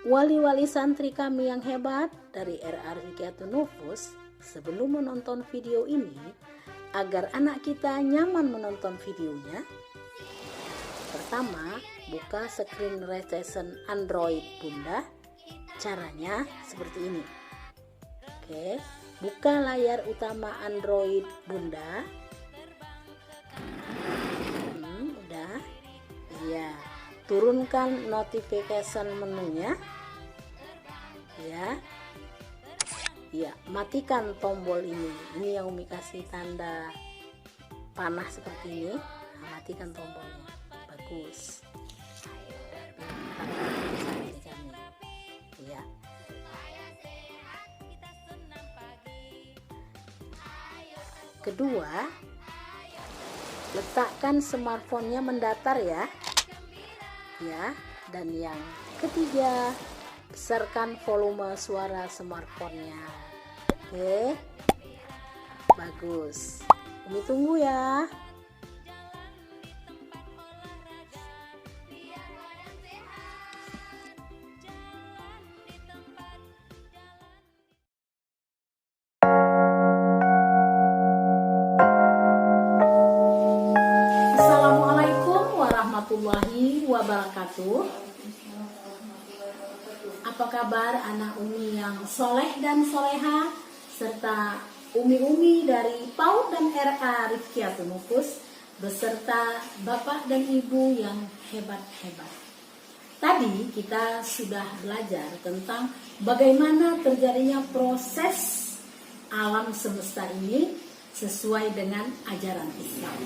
Wali-wali santri kami yang hebat dari RA Rifqiatun Nufus, sebelum menonton video ini, agar anak kita nyaman menonton videonya, pertama, buka screen recession Android Bunda. Caranya seperti ini. Oke, buka layar utama Android Bunda. Udah. Iya. Turunkan notification menunya. Ya. Iya, matikan tombol ini. Ini yang Umi kasih tanda panah seperti ini. Nah, matikan tombolnya. Bagus. Ya. Kedua, letakkan smartphone-nya mendatar ya. Ya, dan yang ketiga, besarkan volume suara smartphone-nya. Oke. Bagus. Umi tunggu ya. Assalamualaikum warahmatullahi wabarakatuh. Apa kabar anak Umi yang soleh dan soleha, serta Umi-Umi dari PAUD dan RA Rifqiatun Nufus, beserta Bapak dan Ibu yang hebat-hebat. Tadi kita sudah belajar tentang bagaimana terjadinya proses alam semesta ini sesuai dengan ajaran Islam.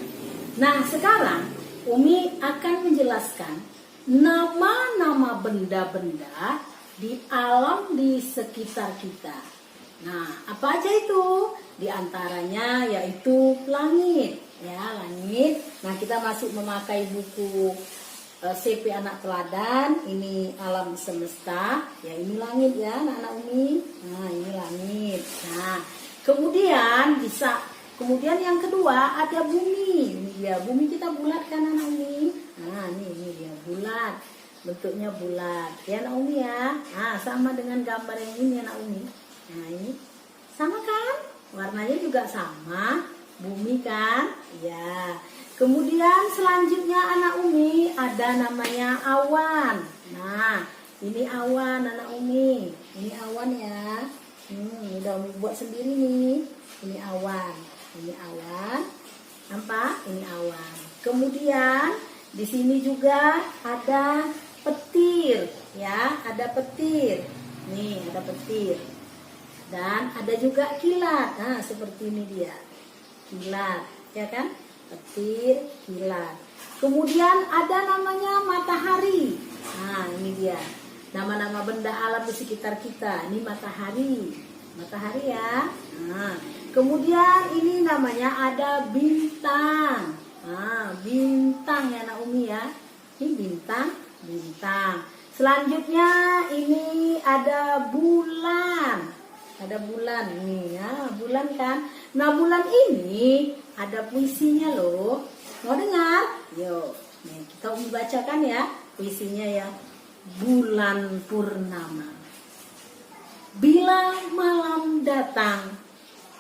Nah, sekarang Umi akan menjelaskan nama-nama benda-benda di alam di sekitar kita. Nah, apa aja itu? Di antaranya yaitu langit, ya, langit. Nah, kita masih memakai buku CP Anak Teladan. Ini alam semesta, ya ini langit ya, anak-anak Umi. Nah, ini langit. Nah, kemudian yang kedua ada bumi. Ini dia, bumi kita bulat kan anak Umi. Nah, ini dia bulat. Bentuknya bulat ya anak Umi ya. Nah, sama dengan gambar yang ini anak Umi. Nah, ini sama kan, warnanya juga sama, bumi kan ya. Kemudian selanjutnya anak Umi ada namanya awan. Nah, ini awan anak Umi, ini awan ya. Udah Umi buat sendiri nih. Ini awan, nampak, ini awan. Kemudian di sini juga ada petir ya, ada petir nih, ada petir, dan ada juga kilat. Nah, seperti ini dia, kilat ya kan, petir, kilat. Kemudian ada namanya matahari. Nah, ini dia nama-nama benda alam di sekitar kita. Ini matahari ya. Nah, kemudian ini namanya ada bintang. Nah, bintang ya anak Umi ya. Ini bintang. Selanjutnya ini ada bulan. Ada bulan nih ya, bulan kan. Nah, bulan ini ada puisinya loh. Mau dengar? Yuk, nih kita Umi bacakan ya puisinya ya. Bulan purnama. Bila malam datang,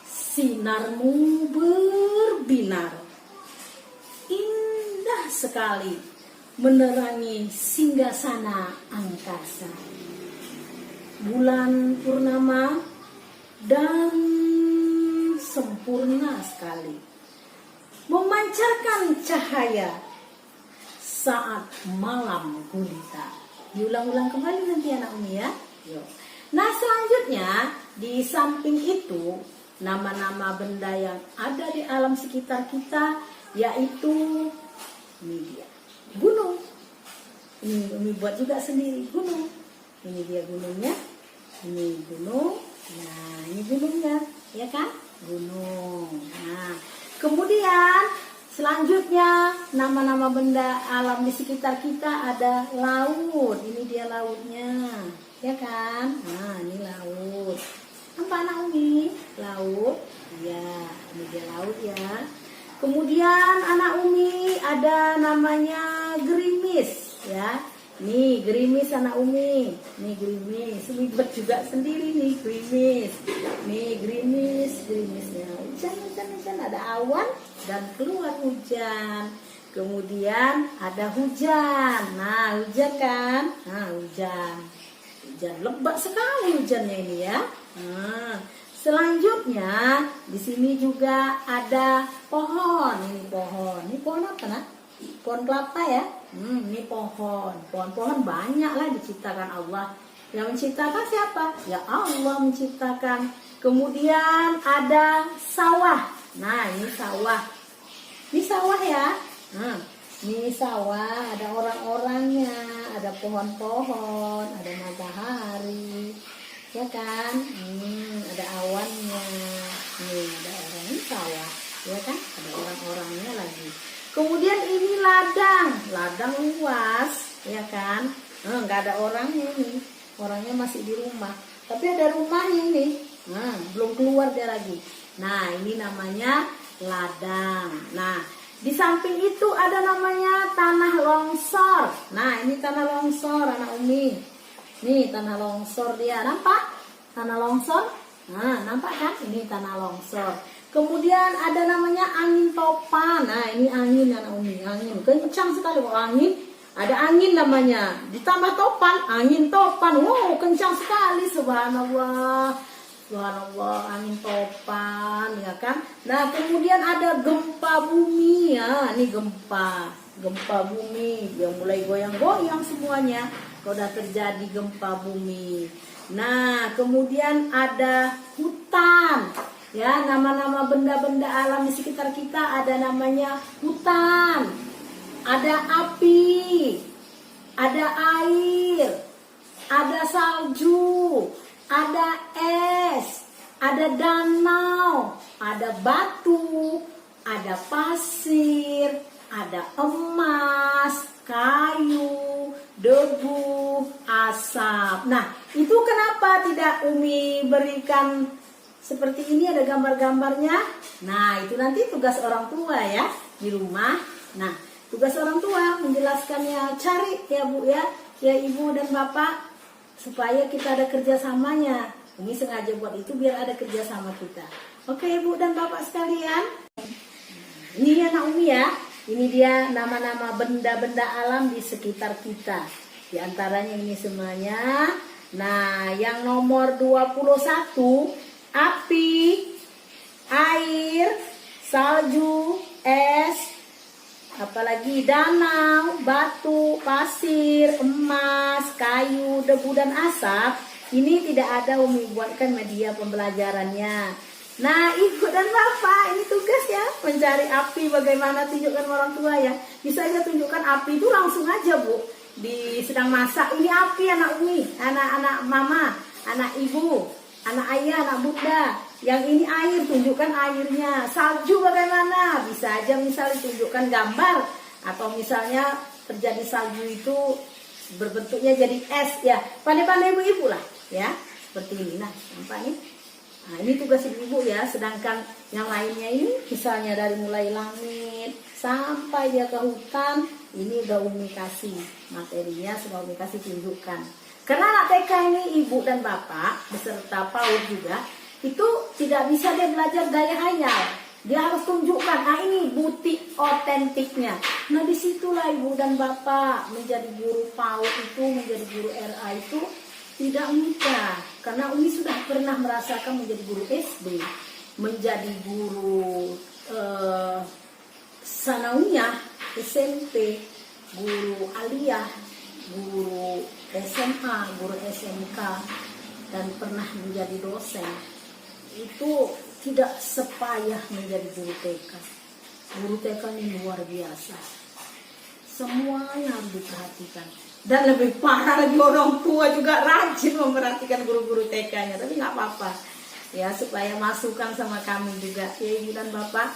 sinarmu berbinar. Indah sekali menerangi singgasana angkasa. Bulan purnama dan sempurna sekali, memancarkan cahaya saat malam gulita. Diulang-ulang kembali nanti anak Umi ya. Yuk. Nah, selanjutnya di samping itu nama-nama benda yang ada di alam sekitar kita, yaitu ini dia, gunung. Ini Umi buat juga sendiri, gunung. Ini dia gunungnya. Ini gunung. Nah, ini gunungnya, ya kan? Gunung. Nah, kemudian selanjutnya nama-nama benda alam di sekitar kita ada laut. Ini dia lautnya, ya kan? Nah, ini laut. Apa anak Umi? Laut. Ya, ini dia laut ya. Kemudian anak Umi ada namanya gerimis ya. Nih gerimis anak Umi. Nih gerimis. Ribet juga sendiri nih gerimis. Nih gerimisnya. Hujan. Ada awan dan keluar hujan. Kemudian ada hujan. Nah hujan kan. Nah hujan. Hujan lebat sekali hujannya ini ya. Nah, selanjutnya di sini juga ada pohon. Ini pohon. Ini pohon apa nak? Pohon kelapa ya. Ini pohon banyak lah diciptakan Allah. Yang menciptakan siapa? Ya Allah menciptakan. Kemudian ada sawah. Nah ini sawah ya. Ini sawah, ada orang-orangnya, ada pohon-pohon, ada matahari, ya kan? Ada awannya. Nih ada orang, ini sawah, ya kan? Ada orang-orangnya lagi. Kemudian ini ladang luas, ya kan? Nggak ada orangnya nih, orangnya masih di rumah. Tapi ada rumahnya ini, belum keluar dia lagi. Nah ini namanya ladang. Nah di samping itu ada namanya tanah longsor. Nah ini tanah longsor anak Umi. Nih tanah longsor dia, nampak? Tanah longsor. Nah nampak kan? Ini tanah longsor. Kemudian ada namanya angin topan. Nah ini angin anak Umi, angin kencang sekali kok angin. Ada angin namanya, ditambah topan, angin topan. Wow kencang sekali, subhanallah. Subhanallah, angin topan ya kan. Nah kemudian ada gempa bumi ya. Ini gempa bumi yang mulai goyang-goyang semuanya. Kalau udah terjadi gempa bumi. Nah kemudian ada hutan. Ya, nama-nama benda-benda alam di sekitar kita ada namanya hutan, ada api, ada air, ada salju, ada es, ada danau, ada batu, ada pasir, ada emas, kayu, debu, asap. Nah, itu kenapa tidak Umi berikan seperti ini, ada gambar-gambarnya. Nah itu nanti tugas orang tua ya di rumah. Nah tugas orang tua menjelaskannya, cari ya Bu ya Ibu dan Bapak, supaya kita ada kerjasamanya. Umi sengaja buat itu biar ada kerjasama kita. Oke Bu dan Bapak sekalian, ini anak Umi ya. Ini dia nama-nama benda-benda alam di sekitar kita. Di antaranya ini semuanya. Nah yang nomor 21, api, air, salju, es, apalagi danau, batu, pasir, emas, kayu, debu dan asap. Ini tidak ada Umi buatkan media pembelajarannya. Nah Ibu dan Bapak ini tugas ya, mencari api. Bagaimana tunjukkan orang tua ya. Bisa aja tunjukkan api itu langsung aja Bu, di sedang masak. Ini api anak Umi, anak-anak mama, anak ibu, anak ayah, anak bunda. Yang ini air, tunjukkan airnya. Salju bagaimana? Bisa aja misalnya tunjukkan gambar. Atau misalnya terjadi salju itu berbentuknya jadi es ya. Pandai-pandai ibu-ibu lah ya. Seperti ini. Nah nampak nih. Nah ini tugas ibu ya. Sedangkan yang lainnya ini misalnya dari mulai langit sampai dia ke hutan. Ini udah Umi kasih materinya, sudah Umi kasih tunjukkan. Karena anak TK ini ibu dan bapak beserta PAUD juga, itu tidak bisa dia belajar gaya hayal. Dia harus tunjukkan, nah ini bukti otentiknya. Nah disitulah ibu dan bapak menjadi guru PAUD itu, menjadi guru RA itu tidak mudah. Karena Umi sudah pernah merasakan menjadi guru SD, menjadi guru sanawiyah, SMP, guru aliyah, guru SMA, guru SMK, dan pernah menjadi dosen. Itu tidak sepayah menjadi guru TK. Guru TK ini luar biasa. Semuanya harus diperhatikan. Dan lebih parah lagi orang tua juga rajin memperhatikan guru-guru TK-nya. Tapi nggak apa-apa. Ya supaya masukan sama kami juga. Ya Ibu dan Bapak.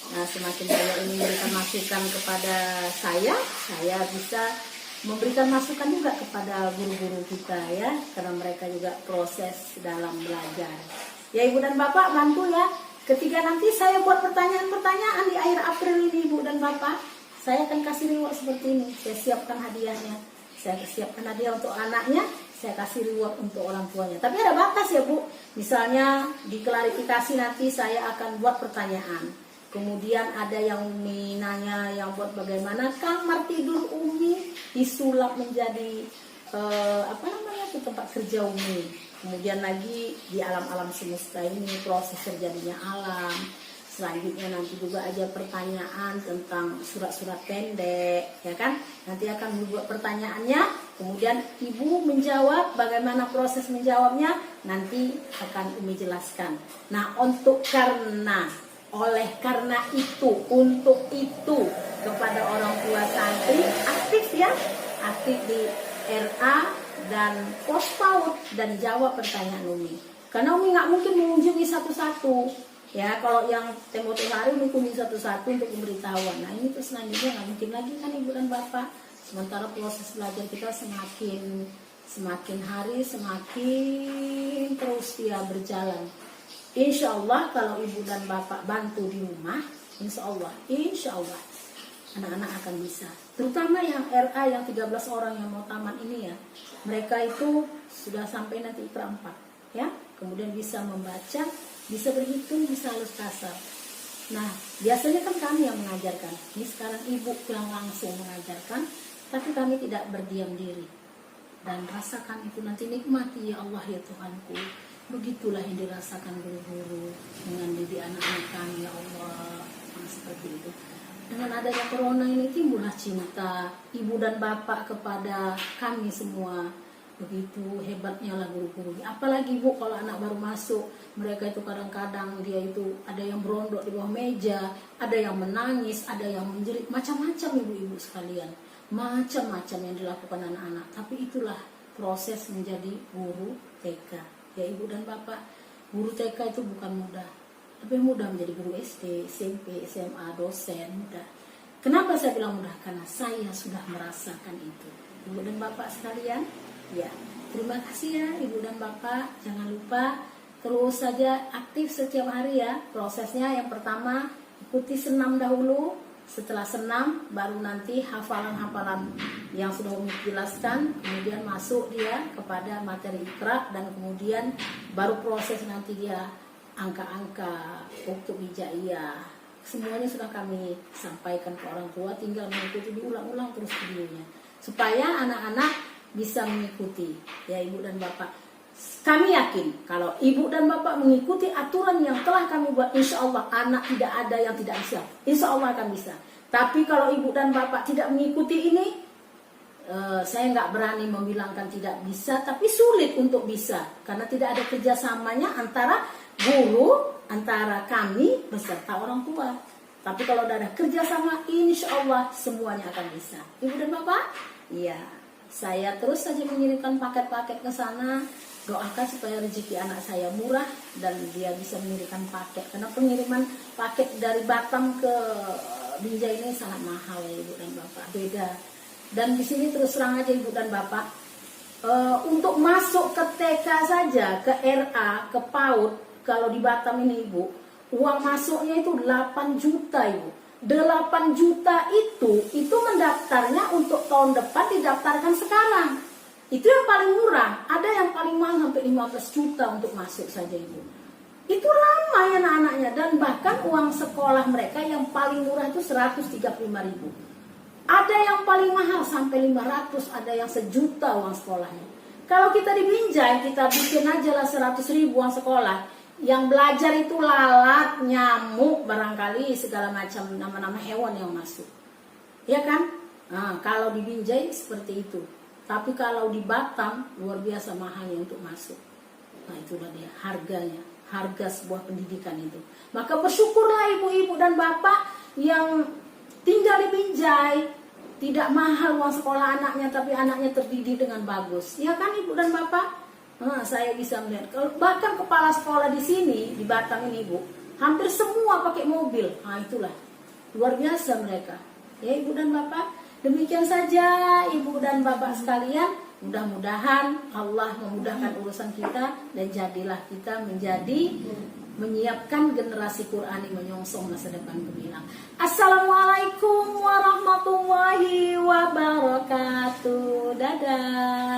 Nah semakin banyak ini memberikan masukan kepada saya bisa memberikan masukan juga kepada guru-guru kita ya, karena mereka juga proses dalam belajar. Ya Ibu dan Bapak bantu ya. Ketika nanti saya buat pertanyaan-pertanyaan di akhir April ini Ibu dan Bapak, saya akan kasih reward seperti ini. Saya siapkan hadiahnya. saya siapkan hadiah untuk anaknya, saya kasih reward untuk orang tuanya. Tapi ada batas ya Bu, misalnya diklarifikasi nanti saya akan buat pertanyaan. Kemudian ada yang Umi nanya yang buat bagaimana kamar tidur Umi disulap menjadi tempat kerja Umi. Kemudian lagi di alam-alam semesta ini proses terjadinya alam. Selanjutnya nanti juga ada pertanyaan tentang surat-surat pendek, ya kan? Nanti akan membuat pertanyaannya, kemudian Ibu menjawab, bagaimana proses menjawabnya, nanti akan Umi jelaskan. Nah, oleh karena itu, untuk itu, kepada orang tua santri, aktif ya, aktif di RA dan pos PAUD dan jawab pertanyaan Umi. Karena Umi nggak mungkin mengunjungi satu-satu. Ya, kalau yang tempo hari Umi kunjungi satu-satu untuk pemberitahuan. Nah, ini terus selanjutnya nggak mungkin lagi kan Ibu dan Bapak. Sementara proses belajar kita semakin hari semakin terus dia berjalan. Insya Allah kalau Ibu dan Bapak bantu di rumah, Insya Allah anak-anak akan bisa. Terutama yang RA yang 13 orang yang mau tamat ini ya, mereka itu sudah sampai nanti Iqra 4 ya, kemudian bisa membaca, bisa berhitung, bisa halus kasar. Nah, biasanya kan kami yang mengajarkan. Ini sekarang Ibu yang langsung mengajarkan, tapi kami tidak berdiam diri. Dan rasakan itu nanti, nikmati ya Allah ya Tuhanku. Begitulah yang dirasakan guru-guru dengan didik anak-anak kami ya Allah. Nah, seperti itu. Dengan adanya corona ini timbullah cinta Ibu dan Bapak kepada kami semua. Begitu hebatnya lah guru-guru. Apalagi Bu, kalau anak baru masuk, mereka itu kadang-kadang dia itu ada yang berondok di bawah meja, ada yang menangis, ada yang menjerit, macam-macam ibu-ibu sekalian, macam-macam yang dilakukan anak-anak. Tapi itulah proses menjadi guru TK ya Ibu dan Bapak. Guru TK itu bukan mudah, lebih mudah menjadi guru SD, SMP, SMA, dosen, mudah. Kenapa saya bilang mudah? Karena saya sudah merasakan itu. Ibu dan Bapak sekalian, ya, terima kasih ya Ibu dan Bapak. Jangan lupa terus saja aktif setiap hari ya. Prosesnya yang pertama ikuti senam dahulu. Setelah senam baru nanti hafalan-hafalan yang sudah Umi jelaskan. Kemudian masuk dia kepada materi Iqra, dan kemudian baru proses nanti dia angka-angka untuk hijaiyah. Semuanya sudah kami sampaikan ke orang tua, tinggal mengikuti, diulang-ulang terus videonya supaya anak-anak bisa mengikuti ya Ibu dan Bapak. Kami yakin kalau Ibu dan Bapak mengikuti aturan yang telah kami buat, insya Allah anak tidak ada yang tidak bisa, insya Allah akan bisa. Tapi kalau Ibu dan Bapak tidak mengikuti ini, saya nggak berani membilangkan tidak bisa, tapi sulit untuk bisa karena tidak ada kerjasamanya antara guru, antara kami beserta orang tua. Tapi kalau ada kerjasama, insya Allah semuanya akan bisa. Ibu dan Bapak, iya. Saya terus saja mengirimkan paket-paket ke sana. Doakan supaya rezeki anak saya murah dan dia bisa mengirimkan paket. Karena pengiriman paket dari Batam ke Binjai ini sangat mahal ya Ibu dan Bapak. Beda. Dan di sini terus terang aja Ibu dan Bapak, untuk masuk ke TK saja, ke RA, ke PAUD, kalau di Batam ini Ibu, uang masuknya itu 8 juta Ibu. 8 juta itu mendaftarnya untuk tahun depan, didaftarkan sekarang. Itu yang paling murah. Ada yang paling mahal sampai 15 juta untuk masuk saja Ibu. Itu ramai anak-anaknya, dan bahkan uang sekolah mereka yang paling murah itu 135.000. Ada yang paling mahal sampai 500, ada yang sejuta uang sekolahnya. Kalau kita di Binjai, kita bikin aja lah 100.000 uang sekolah. Yang belajar itu lalat, nyamuk, barangkali segala macam nama-nama hewan yang masuk. Ya kan? Nah, kalau di Binjai seperti itu. Tapi kalau di Batam luar biasa mahalnya untuk masuk. Nah, itulah dia harganya, harga sebuah pendidikan itu. Maka bersyukurlah ibu-ibu dan bapak yang tinggal di Binjai. Tidak mahal uang sekolah anaknya, tapi anaknya terdidik dengan bagus. Ya kan ibu dan bapak? Nah, saya bisa melihat, bahkan kepala sekolah di sini, di Batam ini Ibu, hampir semua pakai mobil. Nah, itulah, luar biasa mereka. Ya Ibu dan Bapak, demikian saja Ibu dan Bapak sekalian. Mudah-mudahan Allah memudahkan urusan kita, dan jadilah kita menjadi menyiapkan generasi Qurani menyongsong masa depan gemilang. Assalamualaikum warahmatullahi wabarakatuh. Dadah.